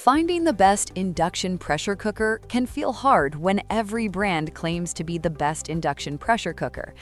Finding the best induction pressure cooker can feel hard when every brand claims to be the best induction pressure cooker.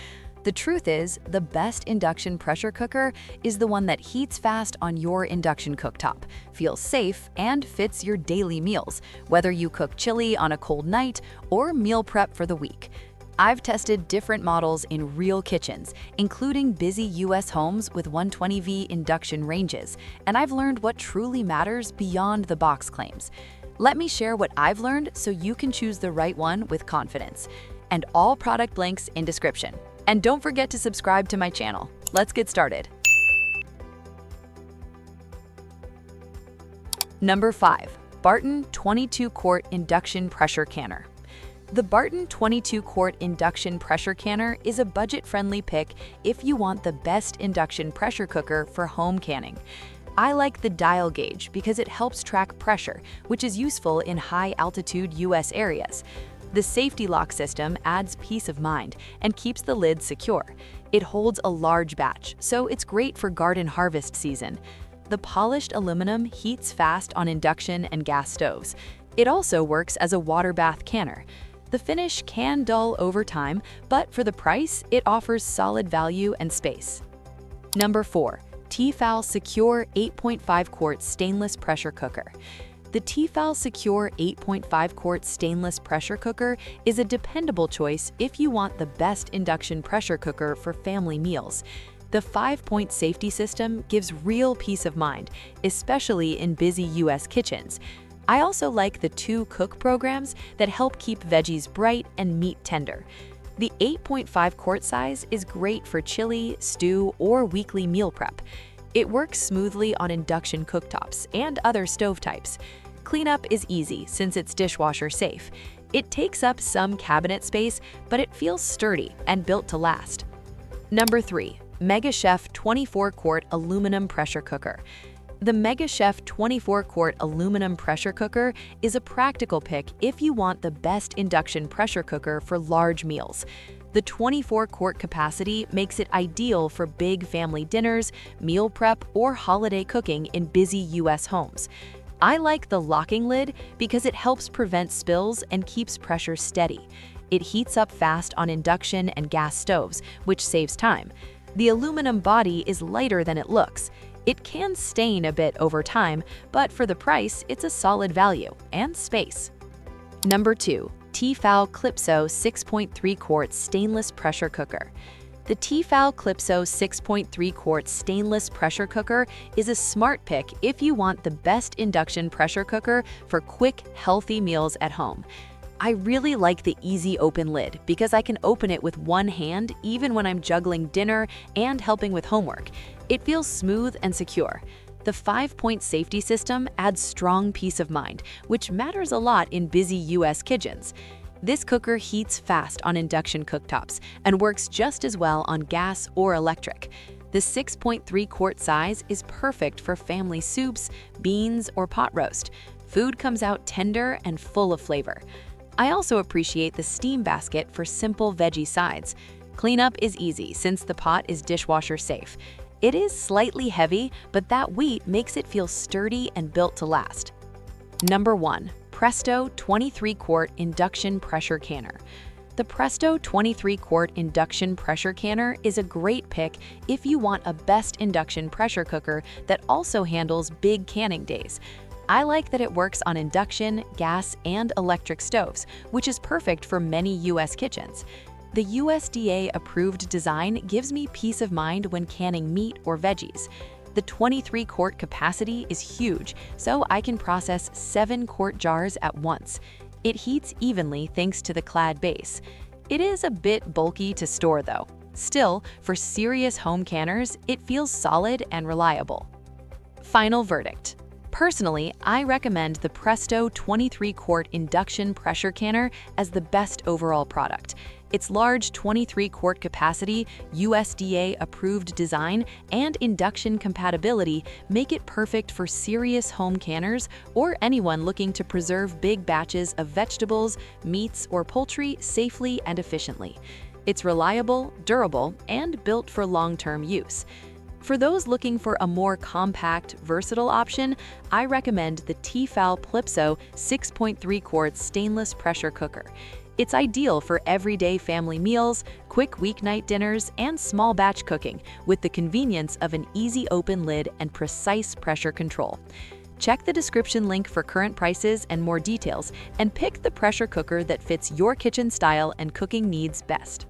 The truth is, the best induction pressure cooker is the one that heats fast on your induction cooktop, feels safe, and fits your daily meals, whether you cook chili on a cold night or meal prep for the week. I've tested different models in real kitchens, including busy US homes with 120V induction ranges, and I've learned what truly matters beyond the box claims. Let me share what I've learned so you can choose the right one with confidence. And all product links in description. And don't forget to subscribe to my channel. Let's get started. Number 5. Barton 22-quart induction pressure canner. The Barton 22-quart induction pressure canner is a budget-friendly pick if you want the best induction pressure cooker for home canning. I like the dial gauge because it helps track pressure, which is useful in high-altitude US areas. The safety lock system adds peace of mind and keeps the lid secure. It holds a large batch, so it's great for garden harvest season. The polished aluminum heats fast on induction and gas stoves. It also works as a water bath canner. The finish can dull over time, but for the price, it offers solid value and space. Number 4. T-Fal Secure 8.5-quart stainless pressure cooker. The T-Fal Secure 8.5-quart stainless pressure cooker is a dependable choice if you want the best induction pressure cooker for family meals. The 5-point safety system gives real peace of mind, especially in busy US kitchens. I also like the 2 cook programs that help keep veggies bright and meat tender. The 8.5-quart size is great for chili, stew, or weekly meal prep. It works smoothly on induction cooktops and other stove types. Cleanup is easy since it's dishwasher safe. It takes up some cabinet space, but it feels sturdy and built to last. Number 3. MegaChef 24-quart aluminum pressure cooker. The MegaChef 24-quart aluminum pressure cooker is a practical pick if you want the best induction pressure cooker for large meals. The 24-quart capacity makes it ideal for big family dinners, meal prep, or holiday cooking in busy US homes. I like the locking lid because it helps prevent spills and keeps pressure steady. It heats up fast on induction and gas stoves, which saves time. The aluminum body is lighter than it looks. It can stain a bit over time, but for the price, it's a solid value and space. Number 2. T-Fal Clipso 6.3-quart stainless pressure cooker. The T-Fal Clipso 6.3-quart stainless pressure cooker is a smart pick if you want the best induction pressure cooker for quick, healthy meals at home. I really like the easy open lid because I can open it with one hand even when I'm juggling dinner and helping with homework. It feels smooth and secure. The 5-point safety system adds strong peace of mind, which matters a lot in busy US kitchens. This cooker heats fast on induction cooktops and works just as well on gas or electric. The 6.3-quart size is perfect for family soups, beans, or pot roast. Food comes out tender and full of flavor. I also appreciate the steam basket for simple veggie sides. Cleanup is easy since the pot is dishwasher safe. It is slightly heavy, but that weight makes it feel sturdy and built to last. Number 1. Presto 23-quart induction pressure canner. The Presto 23-quart induction pressure canner is a great pick if you want a best induction pressure cooker that also handles big canning days. I like that it works on induction, gas, and electric stoves, which is perfect for many US kitchens. The USDA-approved design gives me peace of mind when canning meat or veggies. The 23-quart capacity is huge, so I can process 7-quart jars at once. It heats evenly thanks to the clad base. It is a bit bulky to store though. Still, for serious home canners, it feels solid and reliable. Final verdict. Personally, I recommend the Presto 23-quart induction pressure canner as the best overall product. Its large 23-quart capacity, USDA-approved design, and induction compatibility make it perfect for serious home canners or anyone looking to preserve big batches of vegetables, meats, or poultry safely and efficiently. It's reliable, durable, and built for long-term use. For those looking for a more compact, versatile option, I recommend the T-Fal Clipso 6.3 quart stainless pressure cooker. It's ideal for everyday family meals, quick weeknight dinners, and small batch cooking, with the convenience of an easy open lid and precise pressure control. Check the description link for current prices and more details, and pick the pressure cooker that fits your kitchen style and cooking needs best.